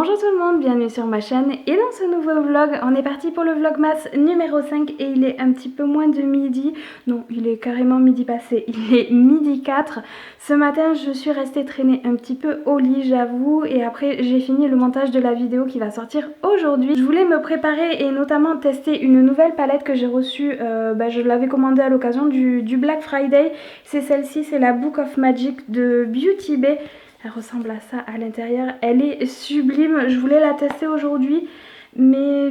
Bonjour tout le monde, bienvenue sur ma chaîne et dans ce nouveau vlog, on est parti pour le vlogmas numéro 5 et il est un petit peu moins de midi. Non, il est carrément midi passé, il est midi 4. Ce matin, je suis restée traîner un petit peu au lit, j'avoue, et après j'ai fini le montage de la vidéo qui va sortir aujourd'hui. Je voulais me préparer et notamment tester une nouvelle palette que j'ai reçue, je l'avais commandée à l'occasion du Black Friday. C'est celle-ci, c'est la Book of Magic de Beauty Bay. Elle ressemble à ça à l'intérieur, elle est sublime. Je voulais la tester aujourd'hui, mais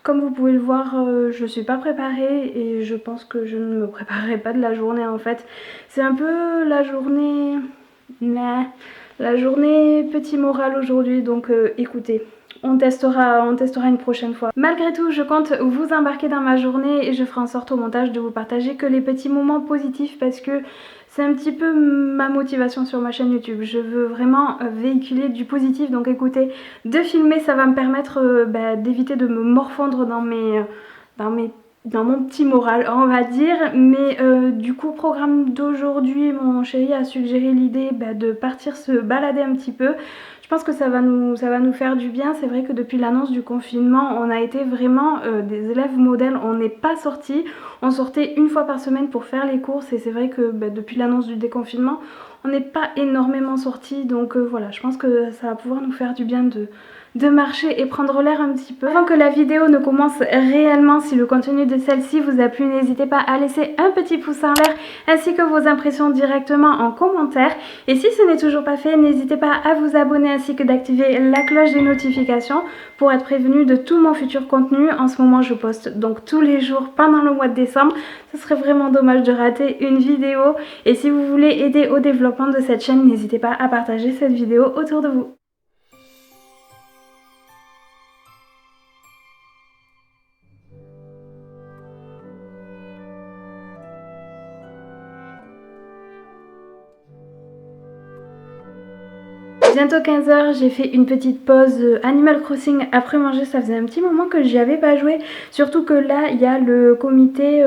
comme vous pouvez le voir, je ne suis pas préparée et je pense que je ne me préparerai pas de la journée en fait. C'est un peu la journée... la journée petit moral aujourd'hui, donc écoutez. On testera une prochaine fois. Malgré tout, je compte vous embarquer dans ma journée et je ferai en sorte au montage de vous partager que les petits moments positifs parce que c'est un petit peu ma motivation sur ma chaîne YouTube. Je veux vraiment véhiculer du positif, donc écoutez, de filmer ça va me permettre d'éviter de me morfondre dans mon petit moral, on va dire. Mais du coup, programme d'aujourd'hui, mon chéri a suggéré l'idée de partir se balader un petit peu. Je pense que ça va nous faire du bien. C'est vrai que depuis l'annonce du confinement, on a été vraiment des élèves modèles. On n'est pas sortis. On sortait une fois par semaine pour faire les courses. Et c'est vrai que depuis l'annonce du déconfinement, on n'est pas énormément sortis. Donc voilà, je pense que ça va pouvoir nous faire du bien de marcher et prendre l'air un petit peu. Avant que la vidéo ne commence réellement, si le contenu de celle-ci vous a plu, n'hésitez pas à laisser un petit pouce en l'air ainsi que vos impressions directement en commentaire. Et si ce n'est toujours pas fait, n'hésitez pas à vous abonner ainsi que d'activer la cloche des notifications pour être prévenu de tout mon futur contenu. En ce moment, je poste donc tous les jours pendant le mois de décembre. Ce serait vraiment dommage de rater une vidéo. Et si vous voulez aider au développement de cette chaîne, n'hésitez pas à partager cette vidéo autour de vous. Bientôt 15 h, j'ai fait une petite pause Animal Crossing après manger. Ça faisait un petit moment que j'y avais pas joué, surtout que là il y a le comité,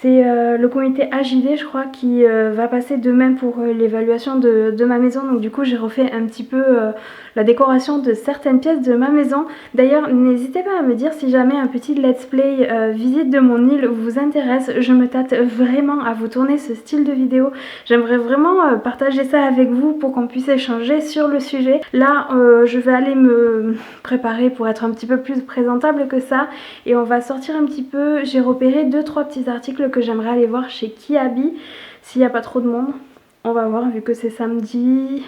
le comité AJD je crois qui va passer demain pour l'évaluation de ma maison. Donc du coup j'ai refait un petit peu la décoration de certaines pièces de ma maison. D'ailleurs n'hésitez pas à me dire si jamais un petit let's play visite de mon île vous intéresse. Je me tâte vraiment à vous tourner ce style de vidéo. J'aimerais vraiment partager ça avec vous pour qu'on puisse échanger sur le sujet. Là je vais aller me préparer pour être un petit peu plus présentable que ça et on va sortir un petit peu. J'ai repéré 2-3 petits articles que j'aimerais aller voir chez Kiabi s'il n'y a pas trop de monde. On va voir vu que c'est samedi.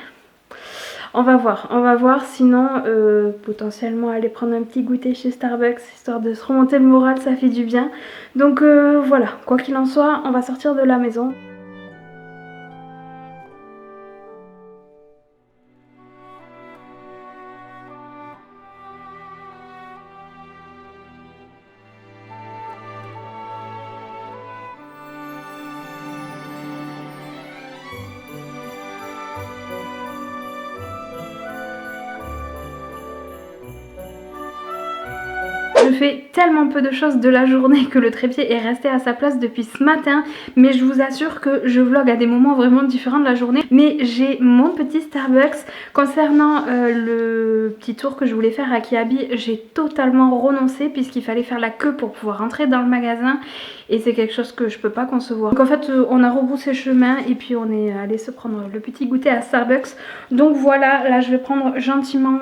On va voir, sinon potentiellement aller prendre un petit goûter chez Starbucks histoire de se remonter le moral, ça fait du bien. Donc voilà, quoi qu'il en soit, on va sortir de la maison. Je fais tellement peu de choses de la journée que le trépied est resté à sa place depuis ce matin. Mais je vous assure que je vlog à des moments vraiment différents de la journée. Mais j'ai mon petit Starbucks. Concernant le petit tour que je voulais faire à Kiabi, j'ai totalement renoncé puisqu'il fallait faire la queue pour pouvoir entrer dans le magasin. Et c'est quelque chose que je peux pas concevoir. Donc en fait on a rebroussé chemin et puis on est allé se prendre le petit goûter à Starbucks. Donc voilà, là je vais prendre gentiment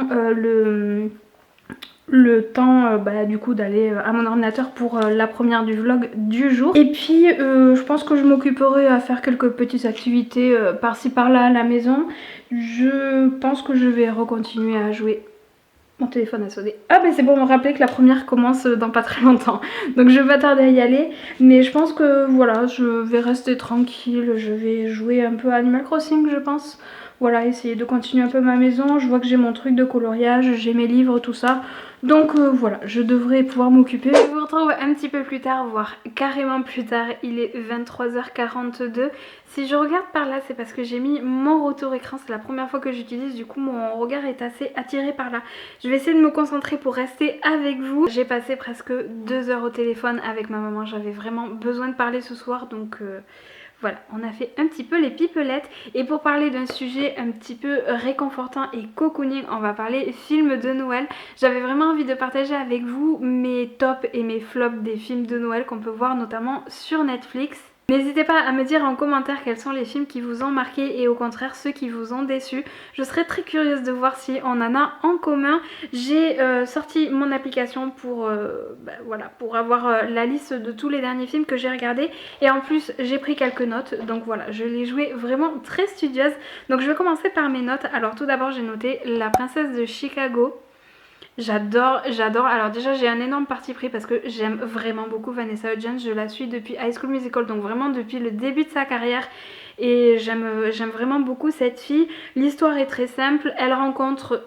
le temps du coup d'aller à mon ordinateur pour la première du vlog du jour. Et puis je pense que je m'occuperai à faire quelques petites activités par-ci par-là à la maison. Je pense que je vais recontinuer à jouer. Mon téléphone a sonné. Ah ben c'est pour me rappeler que la première commence dans pas très longtemps. Donc je vais pas tarder à y aller. Mais je pense que voilà, je vais rester tranquille. Je vais jouer un peu à Animal Crossing je pense. Voilà, essayer de continuer un peu ma maison. Je vois que j'ai mon truc de coloriage, j'ai mes livres, tout ça. Donc voilà, je devrais pouvoir m'occuper. Je vous retrouve un petit peu plus tard, voire carrément plus tard. Il est 23 h 42. Si je regarde par là, c'est parce que j'ai mis mon retour écran. C'est la première fois que j'utilise, du coup mon regard est assez attiré par là. Je vais essayer de me concentrer pour rester avec vous. J'ai passé presque 2 heures au téléphone avec ma maman. J'avais vraiment besoin de parler ce soir, donc... Voilà, on a fait un petit peu les pipelettes et pour parler d'un sujet un petit peu réconfortant et cocooning, on va parler films de Noël. J'avais vraiment envie de partager avec vous mes tops et mes flops des films de Noël qu'on peut voir notamment sur Netflix. N'hésitez pas à me dire en commentaire quels sont les films qui vous ont marqué et au contraire ceux qui vous ont déçu. Je serais très curieuse de voir si on en a en commun. J'ai sorti mon application pour, voilà, pour avoir la liste de tous les derniers films que j'ai regardés. Et en plus j'ai pris quelques notes. Donc voilà, je l'ai joué vraiment très studieuse. Donc je vais commencer par mes notes. Alors tout d'abord j'ai noté La Princesse de Chicago. J'adore. Alors déjà j'ai un énorme parti pris parce que j'aime vraiment beaucoup Vanessa Hudgens. Je la suis depuis High School Musical, donc vraiment depuis le début de sa carrière. Et j'aime vraiment beaucoup cette fille. L'histoire est très simple. Elle rencontre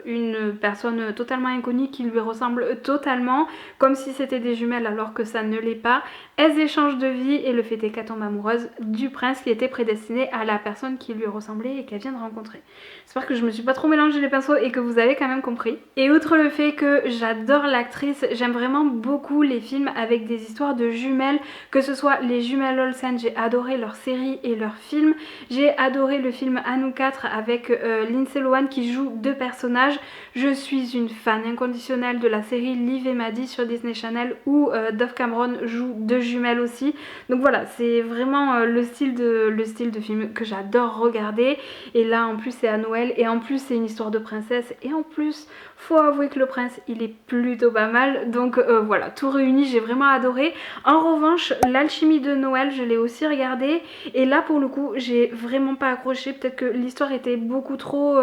une personne totalement inconnue qui lui ressemble totalement, comme si c'était des jumelles alors que ça ne l'est pas. Elles échangent de vie et le fait est qu'elle tombe amoureuse du prince qui était prédestiné à la personne qui lui ressemblait et qu'elle vient de rencontrer. J'espère que je me suis pas trop mélangé les pinceaux et que vous avez quand même compris. Et outre le fait que j'adore l'actrice, j'aime vraiment beaucoup les films avec des histoires de jumelles, que ce soit les jumelles Olsen, j'ai adoré leur série et leur film. J'ai adoré le film À nous quatre avec Lindsay Lohan qui joue deux personnages. Je suis une fan inconditionnelle de la série Liv et Maddie sur Disney Channel où Dove Cameron joue deux jumelles aussi. Donc voilà, c'est vraiment le style de film que j'adore regarder. Et là en plus c'est à Noël et en plus c'est une histoire de princesse et en plus faut avouer que le prince il est plutôt pas mal. Donc voilà, tout réuni, j'ai vraiment adoré. En revanche, L'Alchimie de Noël, je l'ai aussi regardé et là pour le coup j'ai vraiment pas accroché. Peut-être que l'histoire était beaucoup trop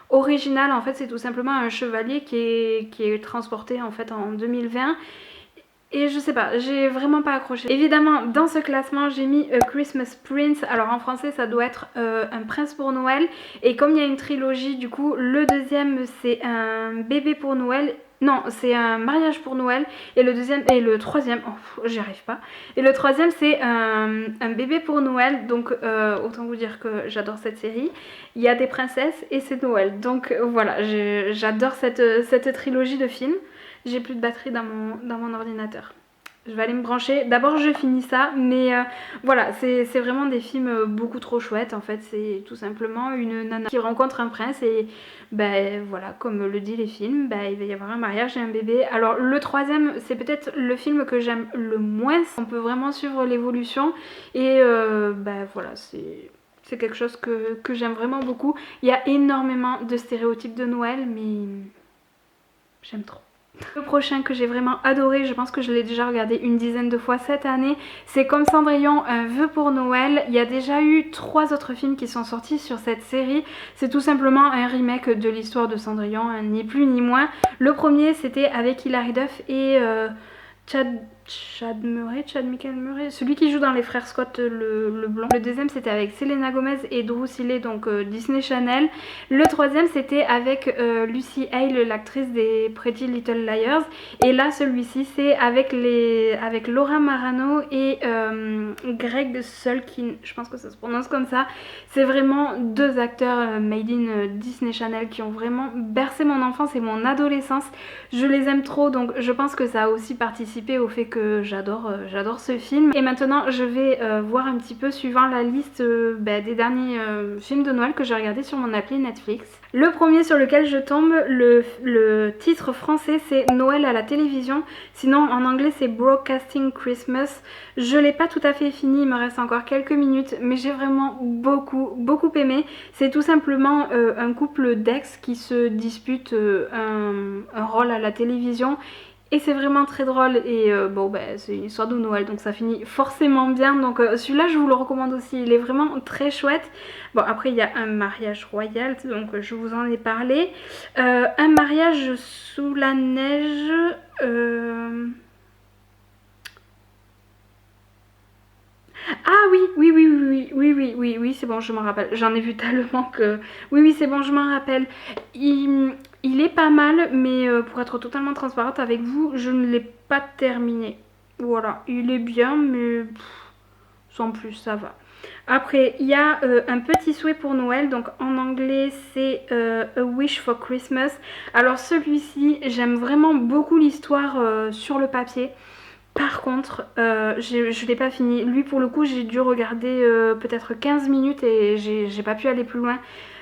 originale. En fait c'est tout simplement un chevalier qui est transporté en fait en 2020. Et je sais pas, j'ai vraiment pas accroché. Évidemment, dans ce classement, j'ai mis A Christmas Prince. Alors en français, ça doit être Un prince pour Noël. Et comme il y a une trilogie, du coup, le deuxième, c'est Un bébé pour Noël. Non, c'est Un mariage pour Noël. Et le troisième, oh, j'y arrive pas. Et le troisième, c'est un bébé pour Noël. Donc, autant vous dire que j'adore cette série. Il y a des princesses et c'est Noël. Donc voilà, j'adore cette trilogie de films. J'ai plus de batterie dans mon ordinateur. Je vais aller me brancher. D'abord je finis ça, mais voilà, c'est vraiment des films beaucoup trop chouettes. En fait, c'est tout simplement une nana qui rencontre un prince et ben voilà, comme le dit les films, ben, il va y avoir un mariage et un bébé. Alors le troisième, c'est peut-être le film que j'aime le moins. On peut vraiment suivre l'évolution et ben voilà, c'est quelque chose que j'aime vraiment beaucoup. Il y a énormément de stéréotypes de Noël, mais j'aime trop. Le prochain que j'ai vraiment adoré, je pense que je l'ai déjà regardé une dizaine de fois cette année, c'est Comme Cendrillon, un vœu pour Noël. Il y a déjà eu 3 autres films qui sont sortis sur cette série. C'est tout simplement un remake de l'histoire de Cendrillon, ni plus ni moins. Le premier c'était avec Hilary Duff et Chad Michael Murray, celui qui joue dans Les Frères Scott, le blond. Le deuxième c'était avec Selena Gomez et Drew Seeley, donc Disney Channel. Le troisième c'était avec Lucy Hale, l'actrice des Pretty Little Liars. Et là celui-ci c'est avec Laura Marano et Greg Sulkin, je pense que ça se prononce comme ça. C'est vraiment 2 acteurs made in Disney Channel qui ont vraiment bercé mon enfance et mon adolescence. Je les aime trop, donc je pense que ça a aussi participé au fait que j'adore ce film. Et maintenant je vais voir un petit peu suivant la liste des derniers films de Noël que j'ai regardé sur mon appli Netflix. Le premier sur lequel je tombe, le titre français c'est Noël à la télévision, sinon en anglais c'est Broadcasting Christmas. Je l'ai pas tout à fait fini, il me reste encore quelques minutes, mais j'ai vraiment beaucoup aimé. C'est tout simplement un couple d'ex qui se dispute un rôle à la télévision. Et c'est vraiment très drôle et c'est une histoire de Noël donc ça finit forcément bien. Donc celui-là je vous le recommande aussi, il est vraiment très chouette. Bon après il y a Un mariage royal, donc je vous en ai parlé. Un mariage sous la neige... Ah oui, c'est bon, je m'en rappelle. J'en ai vu tellement que... Oui, c'est bon, je m'en rappelle. Il est pas mal, mais pour être totalement transparente avec vous, je ne l'ai pas terminé. Voilà, il est bien, mais sans plus, ça va. Après, il y a Un petit souhait pour Noël, donc en anglais c'est A Wish for Christmas. Alors celui-ci, j'aime vraiment beaucoup l'histoire sur le papier. Par contre, je l'ai pas fini. Lui, pour le coup, j'ai dû regarder peut-être 15 minutes et j'ai pas pu aller plus loin.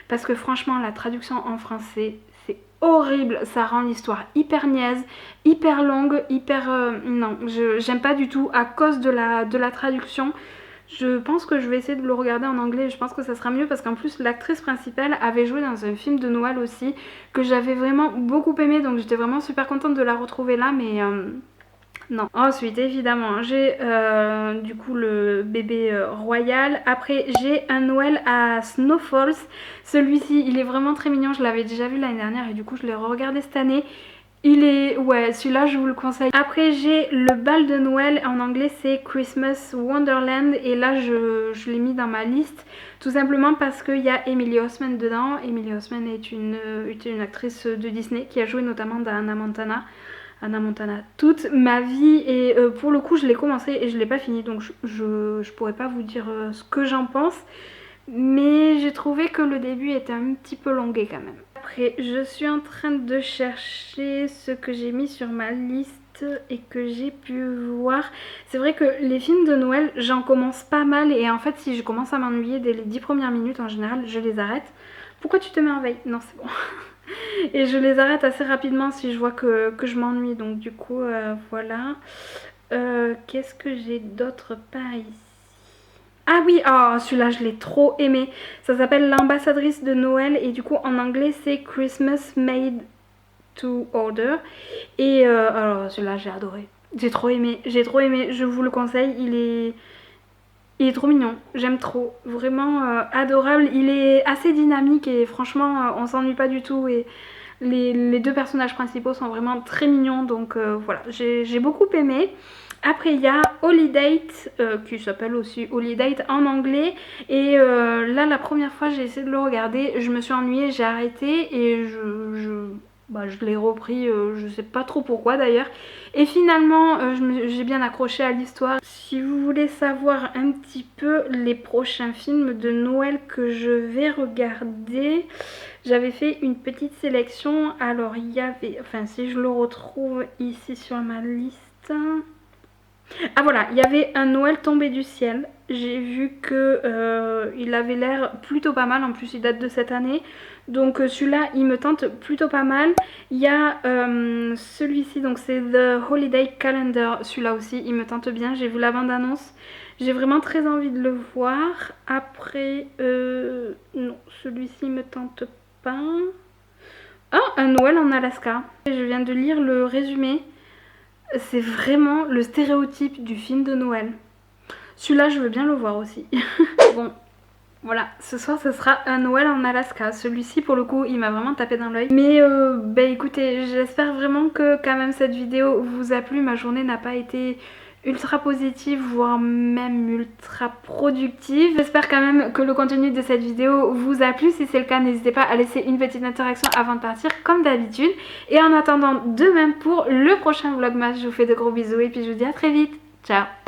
Parce que franchement, la traduction en français, c'est horrible. Ça rend l'histoire hyper niaise, hyper longue, hyper... non, j'aime pas du tout à cause de la traduction. Je pense que je vais essayer de le regarder en anglais. Je pense que ça sera mieux parce qu'en plus, l'actrice principale avait joué dans un film de Noël aussi que j'avais vraiment beaucoup aimé. Donc j'étais vraiment super contente de la retrouver là, mais... non. Ensuite, évidemment, j'ai du coup le bébé royal. Après, j'ai un Noël à Snow Falls. Celui-ci, il est vraiment très mignon. Je l'avais déjà vu l'année dernière et du coup, je l'ai regardé cette année. Il est... ouais, celui-là, je vous le conseille. Après, j'ai le bal de Noël. En anglais, c'est Christmas Wonderland. Et là, je l'ai mis dans ma liste. Tout simplement parce qu'il y a Emily Osment dedans. Emily Osment est une actrice de Disney qui a joué notamment dans Hannah Montana toute ma vie et pour le coup je l'ai commencé et je l'ai pas fini donc je pourrais pas vous dire ce que j'en pense, mais j'ai trouvé que le début était un petit peu longué quand même. Après je suis en train de chercher ce que j'ai mis sur ma liste et que j'ai pu voir. C'est vrai que les films de Noël j'en commence pas mal et en fait si je commence à m'ennuyer dès les 10 premières minutes en général je les arrête. Pourquoi tu te mets en veille? Non c'est bon. Et je les arrête assez rapidement si je vois que je m'ennuie. Donc du coup, voilà. Qu'est-ce que j'ai d'autre par ici? Ah oui, oh, celui-là je l'ai trop aimé. Ça s'appelle L'ambassadrice de Noël et du coup en anglais c'est Christmas Made to Order. Et alors celui-là j'ai adoré. J'ai trop aimé, je vous le conseille. Il est trop mignon, j'aime trop, vraiment adorable. Il est assez dynamique et franchement on s'ennuie pas du tout et les deux personnages principaux sont vraiment très mignons donc voilà, j'ai beaucoup aimé. Après il y a Holidate qui s'appelle aussi Holidate en anglais et là la première fois j'ai essayé de le regarder, je me suis ennuyée, j'ai arrêté et je l'ai repris, je sais pas trop pourquoi d'ailleurs. Et finalement, j'ai bien accroché à l'histoire. Si vous voulez savoir un petit peu les prochains films de Noël que je vais regarder, j'avais fait une petite sélection. Alors il y avait, enfin si je le retrouve ici sur ma liste... Ah voilà, il y avait un Noël tombé du ciel. J'ai vu que il avait l'air plutôt pas mal. En plus, il date de cette année. Donc celui-là, il me tente plutôt pas mal. Il y a celui-ci, donc c'est The Holiday Calendar. Celui-là aussi, il me tente bien. J'ai vu la bande-annonce. J'ai vraiment très envie de le voir. Après, non, celui-ci me tente pas. Ah, un Noël en Alaska. Je viens de lire le résumé. C'est vraiment le stéréotype du film de Noël. Celui-là, je veux bien le voir aussi. Bon, voilà, ce soir, ce sera un Noël en Alaska. Celui-ci, pour le coup, il m'a vraiment tapé dans l'œil. Mais, bah écoutez, j'espère vraiment que quand même cette vidéo vous a plu. Ma journée n'a pas été ultra positive, voire même ultra productive. J'espère quand même que le contenu de cette vidéo vous a plu. Si c'est le cas, n'hésitez pas à laisser une petite interaction avant de partir comme d'habitude. Et en attendant demain pour le prochain vlogmas, je vous fais de gros bisous et puis je vous dis à très vite. Ciao!